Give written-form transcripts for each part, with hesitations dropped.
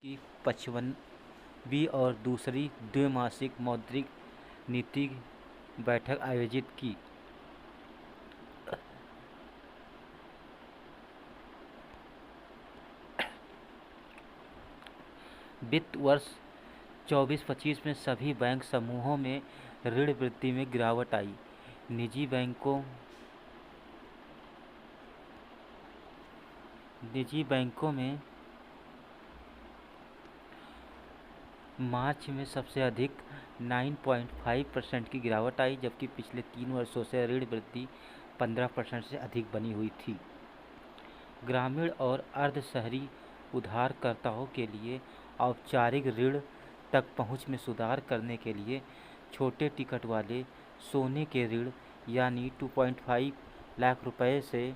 की 55वीं और दूसरी द्विमासिक मौद्रिक नीति बैठक आयोजित की। वित्त वर्ष 24-25 में सभी बैंक समूहों में ऋण वृद्धि में गिरावट आई। निजी बैंकों में मार्च में सबसे अधिक 9.5% की गिरावट आई, जबकि पिछले 3 वर्षों से ऋण वृद्धि 15% से अधिक बनी हुई थी। ग्रामीण और अर्ध शहरी उधारकर्ताओं के लिए औपचारिक ऋण तक पहुंच में सुधार करने के लिए छोटे टिकट वाले सोने के ऋण यानी 2.5 लाख रुपए से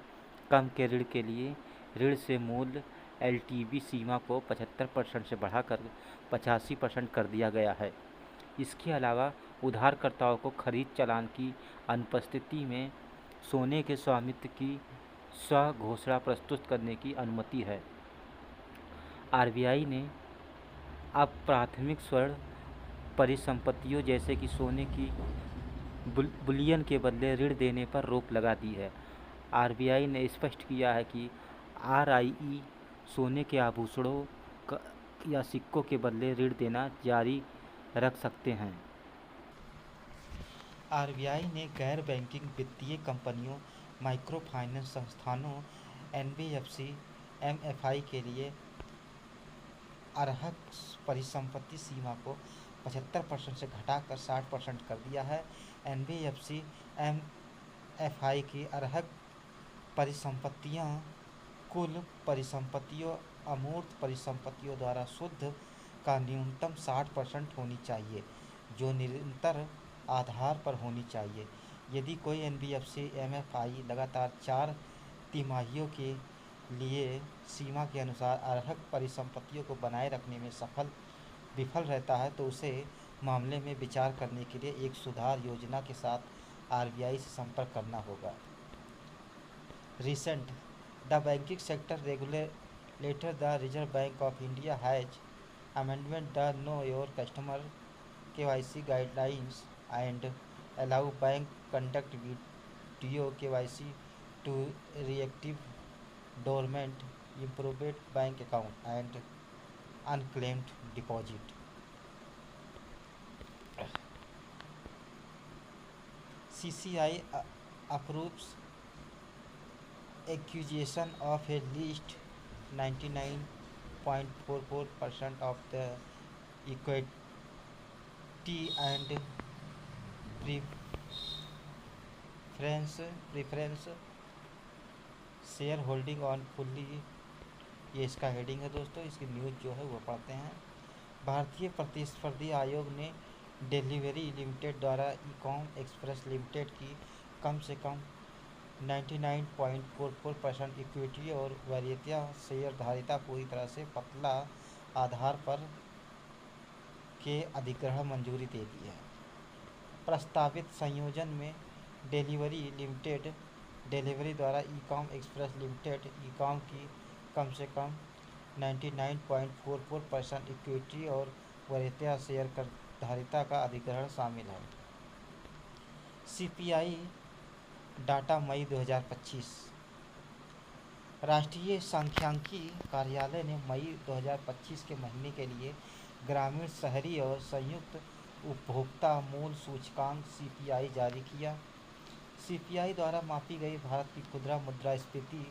कम के ऋण के लिए ऋण से मूल LTV सीमा को 75% से बढ़ाकर 85% कर दिया गया है। इसके अलावा उधारकर्ताओं को खरीद चालान की अनुपस्थिति में सोने के स्वामित्व की स्व घोषणा प्रस्तुत करने की अनुमति है। RBI ने अब प्राथमिक स्वर्ण परिसंपत्तियों जैसे कि सोने की बुलियन के बदले ऋण देने पर रोक लगा दी है। RBI ने स्पष्ट किया है कि RIE सोने के आभूषणों या सिक्कों के बदले ऋण देना जारी रख सकते हैं। RBI ने गैर बैंकिंग वित्तीय कंपनियों, माइक्रो फाइनेंस संस्थानों, NBFC, MFI के लिए अर्हक परिसंपत्ति सीमा को 75% से घटाकर 60% कर दिया है। NBFC, MFI की अर्हक परिसंपत्तियां कुल परिसंपत्तियों अमूर्त परिसंपत्तियों द्वारा शुद्ध का न्यूनतम 60% होनी चाहिए, जो निरंतर आधार पर होनी चाहिए। यदि कोई NBFC MFI लगातार 4 तिमाहियों के लिए सीमा के अनुसार अर्हक परिसंपत्तियों को बनाए रखने में विफल रहता है तो उसे मामले में विचार करने के लिए एक सुधार योजना के साथ RBI से संपर्क करना होगा। Recent, the banking sector regulator, the Reserve Bank of India, has amended the Know Your Customer KYC guidelines and allow bank conduct video KYC to reactive dormant, improved bank account and unclaimed deposit. CCI approves acquisition of at least 99.44% of the equity and preference share holding on fully, ये इसका heading है दोस्तों। इसकी news जो है वो पढ़ते हैं। भारतीय प्रतिस्पर्धी आयोग ने डिलीवरी लिमिटेड द्वारा ईकॉम एक्सप्रेस लिमिटेड की कम से कम 99.44% इक्विटी और वरीयता शेयरधारिता पूरी तरह से पतला आधार पर के अधिग्रहण मंजूरी दे दी है। प्रस्तावित संयोजन में डिलीवरी द्वारा ईकॉम एक्सप्रेस लिमिटेड ईकॉम की कम से कम 99.44% इक्विटी और वरीयता शेयरधारिता का अधिग्रहण शामिल है। CPI डाटा मई 2025। राष्ट्रीय सांख्यिकी कार्यालय ने मई 2025 के महीने के लिए ग्रामीण, शहरी और संयुक्त उपभोक्ता मूल्य सूचकांक CPI जारी किया। CPI द्वारा मापी गई भारत की खुदरा मुद्रास्फीति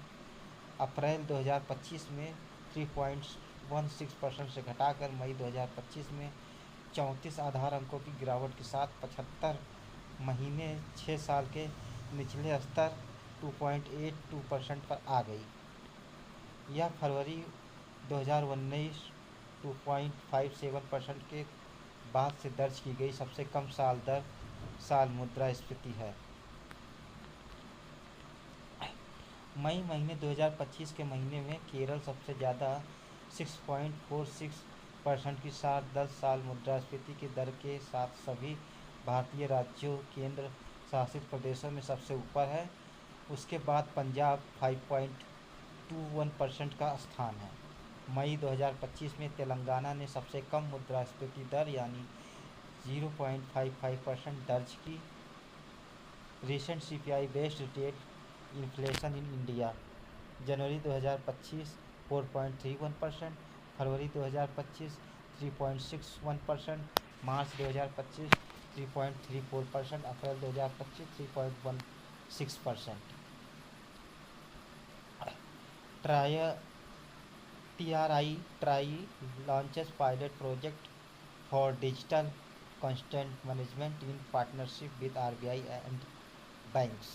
अप्रैल 2025 में 3.16% से घटाकर मई 2025 में 34 आधार अंकों की गिरावट के साथ 75 महीने 6 साल के निचले स्तर 2.82% पर आ गई। यह फरवरी 2019 2.57% के बाद से दर्ज की गई सबसे कम साल मुद्रास्फीति है। मई महीने 2025 के महीने में केरल सबसे ज़्यादा 6.46% की 10 साल मुद्रास्फीति की दर के साथ सभी भारतीय राज्यों, केंद्र शासित प्रदेशों में सबसे ऊपर है। उसके बाद पंजाब 5.21% का स्थान है। मई 2025 में तेलंगाना ने सबसे कम मुद्रास्फीति दर यानी 0.55% दर्ज की। Recent CPI based retail inflation in India January 2025 4.31%, February 2025 3.61%, March 2025 3.34%, April 2025 3.16%। Try try launches pilot project for digital content management in partnership with RBI and banks.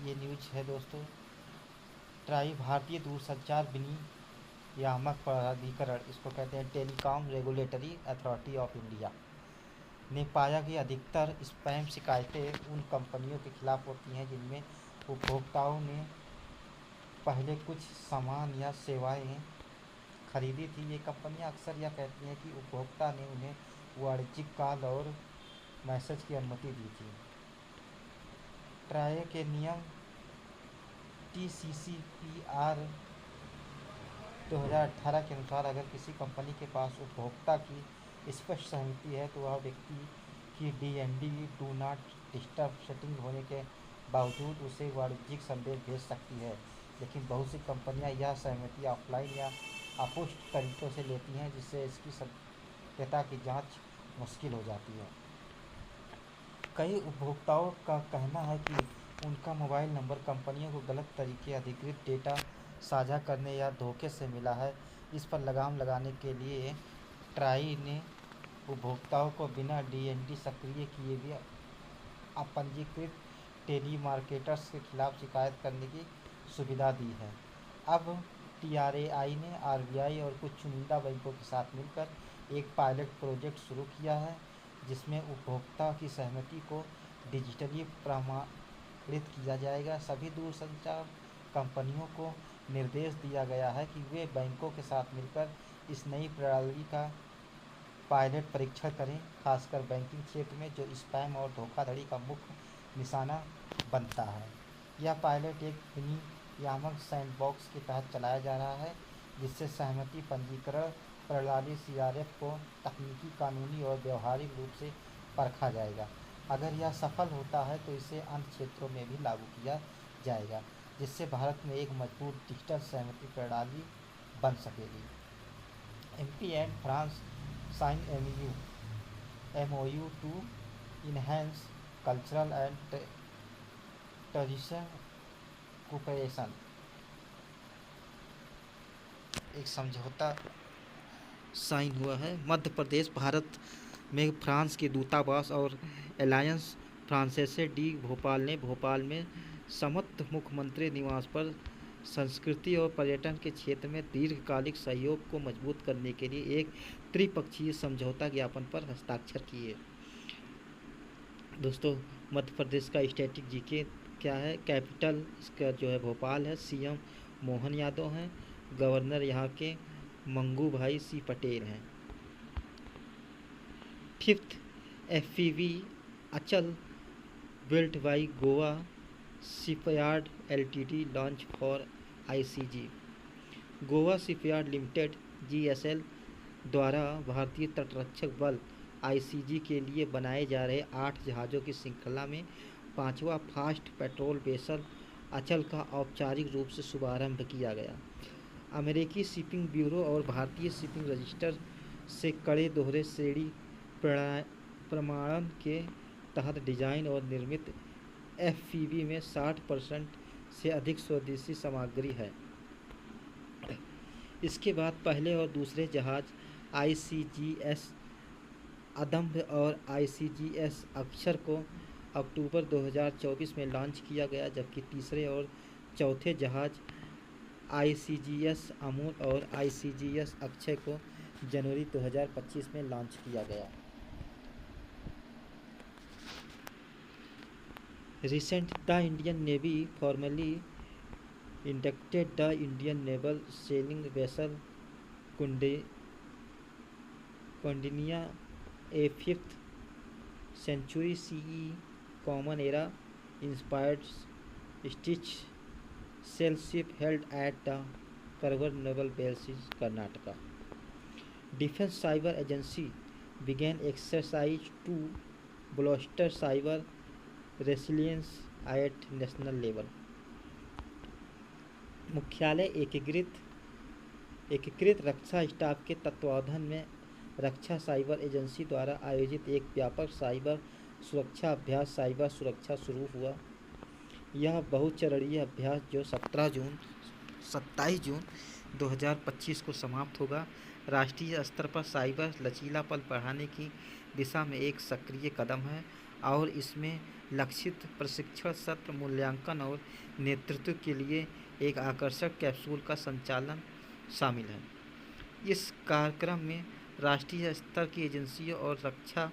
ये न्यूज है दोस्तों। ट्राई भारतीय दूरसंचार विनियामक प्राधिकरण, इसको कहते हैं telecom regulatory authority of India, ने पाया कि अधिकतर स्पैम शिकायतें उन कंपनियों के खिलाफ होती हैं जिनमें उपभोक्ताओं ने पहले कुछ सामान या सेवाएं खरीदी थी। ये कंपनियां अक्सर यह कहती हैं कि उपभोक्ता ने उन्हें वाणिज्यिक कॉल और मैसेज की अनुमति दी थी। ट्राई के नियम TCCPR 2018 के अनुसार अगर किसी कंपनी के पास उपभोक्ता की स्पष्ट सहमति है तो वह व्यक्ति की DND do not disturb setting होने के बावजूद उसे वाणिज्यिक संदेश भेज सकती है। लेकिन बहुत सी कंपनियां यह सहमति ऑफलाइन या अपुष्ट तरीकों से लेती हैं, जिससे इसकी सत्यता की जांच मुश्किल हो जाती है। कई उपभोक्ताओं का कहना है कि उनका मोबाइल नंबर कंपनियों को गलत तरीके अधिकृत डेटा साझा करने या धोखे से मिला है। इस पर लगाम लगाने के लिए ट्राई ने उपभोक्ताओं को बिना DND सक्रिय किए भी अपंजीकृत टेलीमार्केटर्स के खिलाफ शिकायत करने की सुविधा दी है। अब TRAI ने RBI और कुछ चुनिंदा बैंकों के साथ मिलकर एक पायलट प्रोजेक्ट शुरू किया है, जिसमें उपभोक्ता की सहमति को डिजिटली प्रमाणित किया जाएगा। सभी दूरसंचार कंपनियों को निर्देश दिया गया है कि वे बैंकों के साथ मिलकर इस नई प्रणाली का पायलट परीक्षण करें, खासकर बैंकिंग क्षेत्र में जो स्पैम और धोखाधड़ी का मुख्य निशाना बनता है। यह पायलट एक विनियामक सैंडबॉक्स के तहत चलाया जा रहा है, जिससे सहमति पंजीकरण प्रणाली CRF को तकनीकी, कानूनी और व्यवहारिक रूप से परखा जाएगा। अगर यह सफल होता है तो इसे अन्य क्षेत्रों में भी लागू किया जाएगा, जिससे भारत में एक मजबूत डिजिटल सहमति प्रणाली बन सकेगी। MP and France sign MOU to enhance cultural and tourism cooperation. एक समझौता साइन हुआ है। मध्य प्रदेश भारत में फ्रांस के दूतावास और एलायंस फ्रांसेसे डी भोपाल ने भोपाल में समस्त मुख्यमंत्री निवास पर संस्कृति और पर्यटन के क्षेत्र में दीर्घकालिक सहयोग को मजबूत करने के लिए एक त्रिपक्षीय समझौता ज्ञापन पर हस्ताक्षर किए। दोस्तों, मध्य प्रदेश का स्टैटिक जीके क्या है? कैपिटल इसका जो है भोपाल है, CM मोहन यादव हैं, गवर्नर यहाँ के मंगू भाई सी पटेल हैं। 5th FPV अचल built by Goa shipyard LTD launch for ICG। Goa shipyard limited GSL द्वारा भारतीय तटरक्षक बल ICG के लिए बनाए जा रहे 8 जहाज़ों की श्रृंखला में 5वां फास्ट पेट्रोल वेसल अचल का औपचारिक रूप से शुभारंभ किया गया। अमेरिकी शिपिंग ब्यूरो और भारतीय शिपिंग रजिस्टर से कड़े दोहरे श्रेणी प्रमाणन के तहत डिजाइन और निर्मित FPV में 60% से अधिक स्वदेशी सामग्री है। इसके बाद पहले और दूसरे जहाज ICGS अदम्भ और ICGS अक्षर को अक्टूबर 2024 में लॉन्च किया गया, जबकि तीसरे और चौथे जहाज ICGS अमूल और ICGS अक्षय को जनवरी 2025 में लॉन्च किया गया। Recent, the Indian Navy formally inducted the Indian naval sailing vessel Condinia, a 5th century CE Common Era inspired stitch sail ship held at the Perver Naval Base, Karnataka. Defense Cyber Agency began exercise to bolster cyber resilience at national level. मुख्यालय एकीकृत रक्षा staff के तत्वावधान में रक्षा cyber agency द्वारा आयोजित एक व्यापक cyber सुरक्षा अभ्यास साइबर सुरक्षा शुरू हुआ। यह बहुचरणीय अभ्यास जो 27 जून 2025 को समाप्त होगा, राष्ट्रीय स्तर पर साइबर लचीलापन बढ़ाने की दिशा में एक सक्रिय कदम है और इसमें लक्षित प्रशिक्षण सत्र, मूल्यांकन और नेतृत्व के लिए एक आकर्षक कैप्सूल का संचालन शामिल है। इस कार्यक्रम में राष्ट्रीय स्तर की एजेंसियों और रक्षा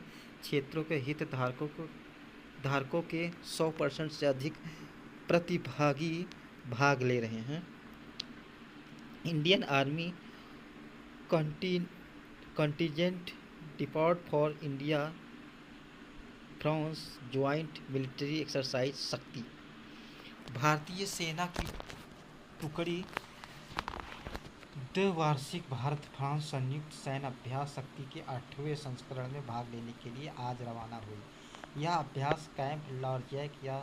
क्षेत्रों के हितधारकों के 100% से अधिक प्रतिभागी भाग ले रहे हैं। Indian army contingent depart for India France joint military exercise शक्ति। भारतीय सेना की टुकड़ी द्विवार्षिक भारत फ्रांस संयुक्त सैन्य अभ्यास शक्ति के 8वें संस्करण में भाग लेने के लिए आज रवाना हुई। यह अभ्यास कैंप लॉर्जैक या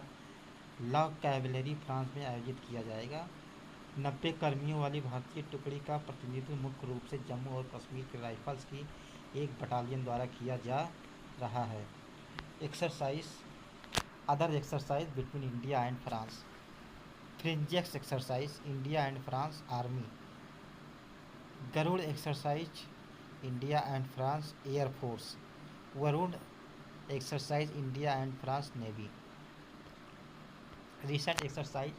ला कैवलरी फ्रांस में आयोजित किया जाएगा। 90 कर्मियों वाली भारतीय टुकड़ी का प्रतिनिधित्व मुख्य रूप से जम्मू और कश्मीर के राइफल्स की एक बटालियन द्वारा किया जा रहा है। Other exercise between India and France. Frinjex exercise India and France army. Garuda exercise India and France air force. Varuna exercise India and France navy. Recent exercise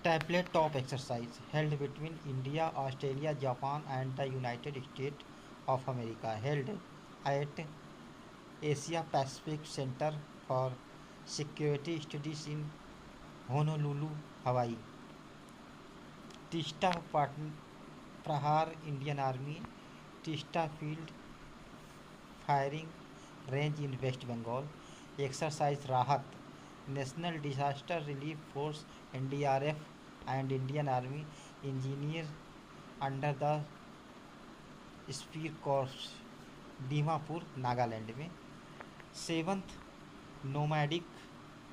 tablet top exercise held between India, Australia, Japan and the United States of America, held at Asia Pacific Center for Security Studies in Honolulu, Hawaii. Teesta Prahar Indian Army Teesta Field Firing Range in West Bengal. Exercise Rahat National Disaster Relief Force NDRF and Indian Army engineer under the Spear Corps, Dimapur Nagaland में। 7th nomadic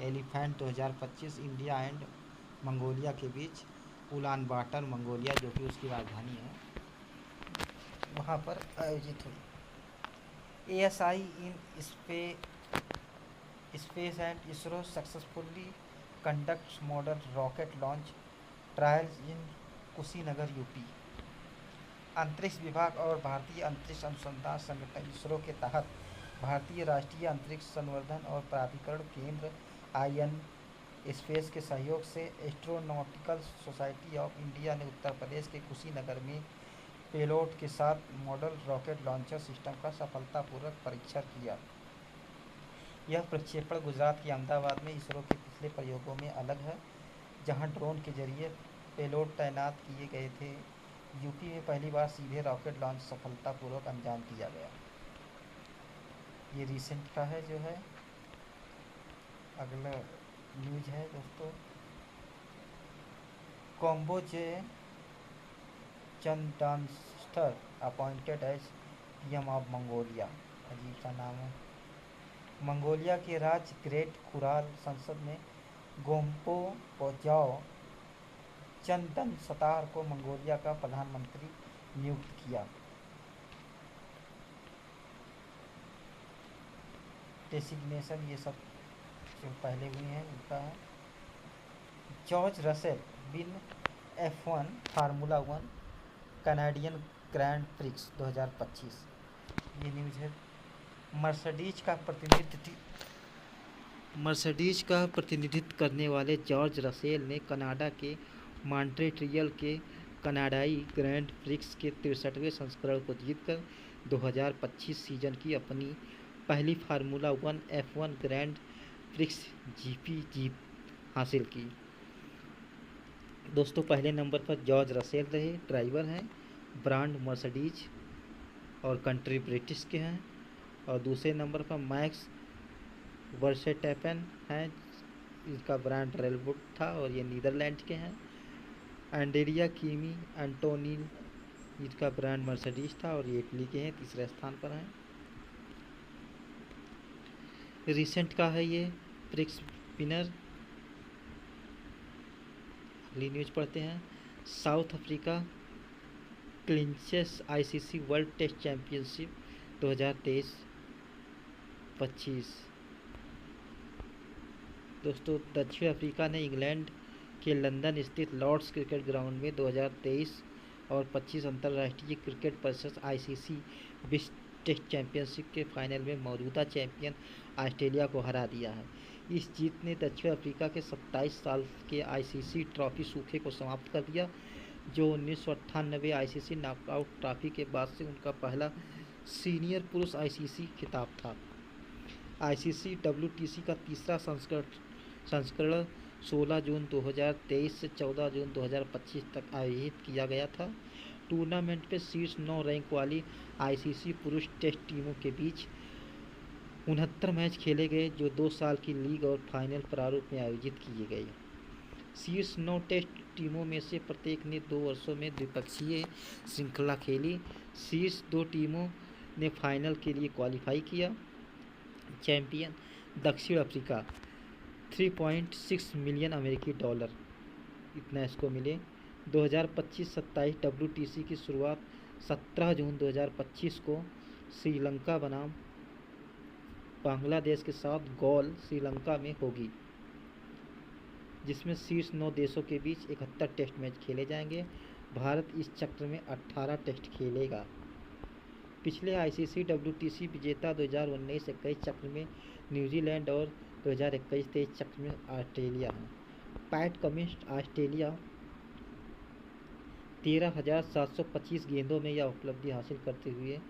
elephant 2025 India and Mongolia के बीच Ulan water Mongolia, जो कि उसकी राजधानी है, वहाँ पर आयोजित हुई। ASI in Space and ISRO successfully conducts model rocket launch trials in Kushinagar UP. अंतरिक्ष विभाग और भारतीय अंतरिक्ष अनुसंधान संगठन इसरो के तहत भारतीय राष्ट्रीय अंतरिक्ष संवर्धन और प्राधिकरण केंद्र IN स्पेस के सहयोग से एस्ट्रोनॉटिकल सोसाइटी ऑफ इंडिया ने उत्तर प्रदेश के कुशीनगर में पेलोड के साथ मॉडल रॉकेट लॉन्चर सिस्टम का सफलतापूर्वक परीक्षण किया। यह प्रक्षेपण गुजरात के अहमदाबाद में इसरो के पिछले प्रयोगों में अलग है, जहां ड्रोन के जरिए पेलोड तैनात किए गए थे। यूपी में पहली बार सीधे रॉकेट लॉन्च सफलतापूर्वक अंजाम दिया गया। ये रिसेंट का है जो है। अगला न्यूज है दोस्तों, कॉम्बोजे चंदानस्टर appointed as PM of Mongolia. अजीब सा नाम है। मंगोलिया के राज्य ग्रेट खुराल संसद ने गोम्पो पोजाओ चंदनसतार को मंगोलिया का प्रधानमंत्री नियुक्त किया। डेसिग्नेशन ये सब जो पहले हुए हैं उनका है। George Russell win F1 formula 1 Canadian grand prix 2025। ये न्यूज़ है। मर्सिडीज का प्रतिनिधित्व करने वाले जॉर्ज रसेल ने कनाडा के मॉन्ट्रियल के कनाडाई ग्रैंड प्रिक्स के 63वें संस्करण को जीतकर 2025 सीजन की अपनी पहली formula 1 F1 grand prix GP जीत हासिल की। दोस्तों, पहले नंबर पर जॉर्ज रसेल रहे, ड्राइवर हैं, ब्रांड मर्सिडीज और कंट्री ब्रिटिश के हैं। और दूसरे नंबर पर मैक्स वर्सेटैपेन हैं, इनका ब्रांड रेलबुट था और ये नीदरलैंड के हैं। एंडेरिया कीमी एंटोनी, जिसका ब्रांड मर्सिडीज था और ये इटली के हैं, तीसरे स्थान पर हैं। रिसेंट का है ये प्रिक्स विनर। अगली न्यूज पढ़ते हैं। South Africa clinches ICC World Test Championship 2023-25। दोस्तों, दक्षिण अफ्रीका ने इंग्लैंड के लंदन स्थित लॉर्ड्स क्रिकेट ग्राउंड में 2023 और 25 अंतर्राष्ट्रीय क्रिकेट परिषद आईसीसी विश्व टेस्ट चैंपियनशिप के फाइनल में मौजूदा चैंपियन ऑस्ट्रेलिया को हरा दिया है। इस जीत ने दक्षिण अफ्रीका के 27 साल के आईसीसी ट्रॉफी सूखे को समाप्त कर दिया, जो 1998 आईसीसी नॉकआउट ट्रॉफी के बाद से उनका पहला सीनियर पुरुष आईसीसी खिताब था। आईसीसी डब्ल्यूटीसी का तीसरा संस्करण 16 जून 2023 से 14 जून 2025 तक आयोजित किया गया था। टूर्नामेंट में शीर्ष 9 रैंक वाली आईसीसी पुरुष टेस्ट टीमों के बीच 69 मैच खेले गए, जो 2 साल की लीग और फाइनल प्रारूप में आयोजित किए गए। शीर्ष 9 टेस्ट टीमों में से प्रत्येक ने 2 वर्षों में द्विपक्षीय श्रृंखला खेली। शीर्ष 2 टीमों ने फाइनल के लिए क्वालिफाई किया। चैंपियन दक्षिण अफ्रीका 3.6 मिलियन अमेरिकी डॉलर, इतना इसको मिले। 2025-27 डब्ल्यूटीसी की शुरुआत 17 जून 2025 को श्रीलंका बनाम बांग्लादेश के साथ गौल, श्रीलंका में होगी, जिसमें शीर्ष 9 देशों के बीच 71 टेस्ट मैच खेले जाएंगे। भारत इस चक्र में 18 टेस्ट खेलेगा। पिछले आईसीसी डब्ल्यूटीसी विजेता 2019-21 चक्र में न्यूजीलैंड और 2021-23 चक्र में ऑस्ट्रेलिया है। पैट कमिंस ऑस्ट्रेलिया 13,725 गेंदों में यह उपलब्धि हासिल करते हुए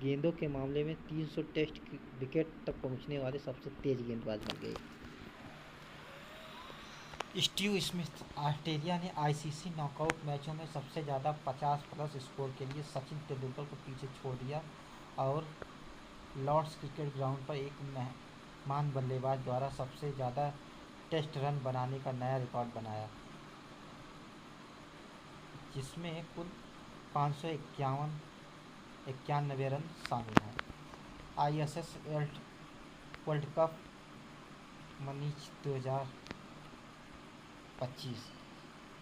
गेंदों के मामले में 300 टेस्ट विकेट तक पहुंचने वाले सबसे तेज गेंदबाज बन गए। स्टीव स्मिथ ऑस्ट्रेलिया ने आईसीसी नॉकआउट मैचों में सबसे ज़्यादा 50+ स्कोर के लिए सचिन तेंदुलकर को पीछे छोड़ दिया और लॉर्ड्स क्रिकेट ग्राउंड पर एक मेहमान बल्लेबाज द्वारा सबसे ज़्यादा टेस्ट रन बनाने का नया रिकॉर्ड बनाया, जिसमें कुल 591 रन शामिल हैं। ISS world cup Munich 2025।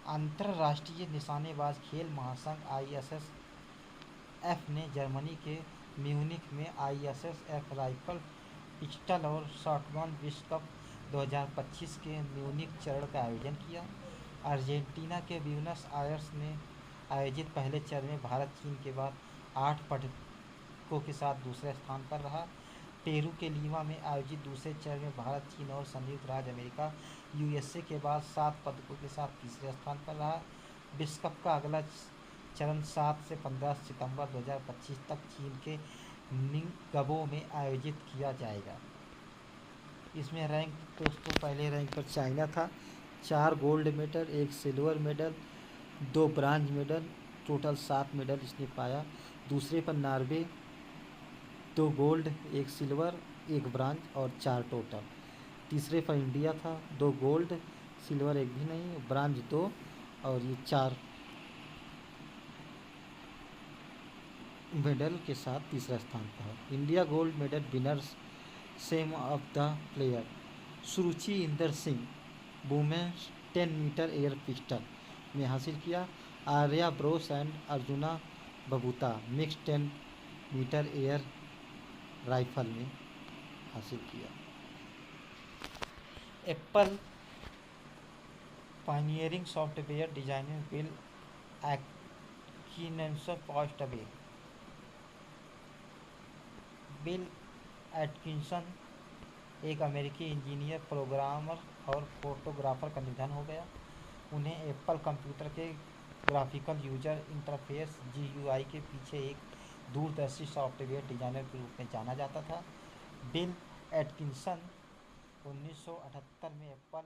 अंतर्राष्ट्रीय निशानेबाज खेल महासंघ आईएसएसएफ ने जर्मनी के म्यूनिख में आईएसएसएफ राइफल, पिस्टल और शॉटगन विश्व कप 2025 के म्यूनिख चरण का आयोजन किया। अर्जेंटीना के ब्यूनस आयर्स में आयोजित पहले चरण में भारत चीन के बाद 8 पदकों के साथ दूसरे स्थान पर रहा। पेरू के लीमा में आयोजित दूसरे चरण में भारत चीन और संयुक्त राज्य अमेरिका यूएसए के बाद 7 पदकों के साथ तीसरे स्थान पर रहा। विश्व कप का अगला चरण 7 से 15 सितंबर 2025 तक चीन के निंगबो में आयोजित किया जाएगा। इसमें रैंक दोस्तों, पहले रैंक पर चाइना था, 4 gold medal, 1 silver medal, 2 bronze medal, total 7 medal इसने पाया। दूसरे पर नॉर्वे, 2 गोल्ड, 1 सिल्वर, 1 ब्रांज और 4 टोटल। तीसरे पर इंडिया था, 2 गोल्ड, सिल्वर 1 भी नहीं, ब्रांज 2 और ये 4 मेडल के साथ तीसरा स्थान पर है। India gold medal winners same of the player Suruchi Inder Singh women's 10 metre air pistol में हासिल किया। Arya Borse and Arjuna Babuta mix 10 metre air rifle में हासिल किया। Apple pioneering software designer Bill Atkinson passed away. Bill Atkinson एक अमेरिकी इंजीनियर, प्रोग्रामर और फोटोग्राफर का निधन हो गया। उन्हें एप्पल कंप्यूटर के ग्राफिकल यूजर इंटरफेस GUI के पीछे एक दूरदर्शी सॉफ्टवेयर डिजाइनर के रूप में जाना जाता था। बिल एटकिंसन 1978 में एप्पल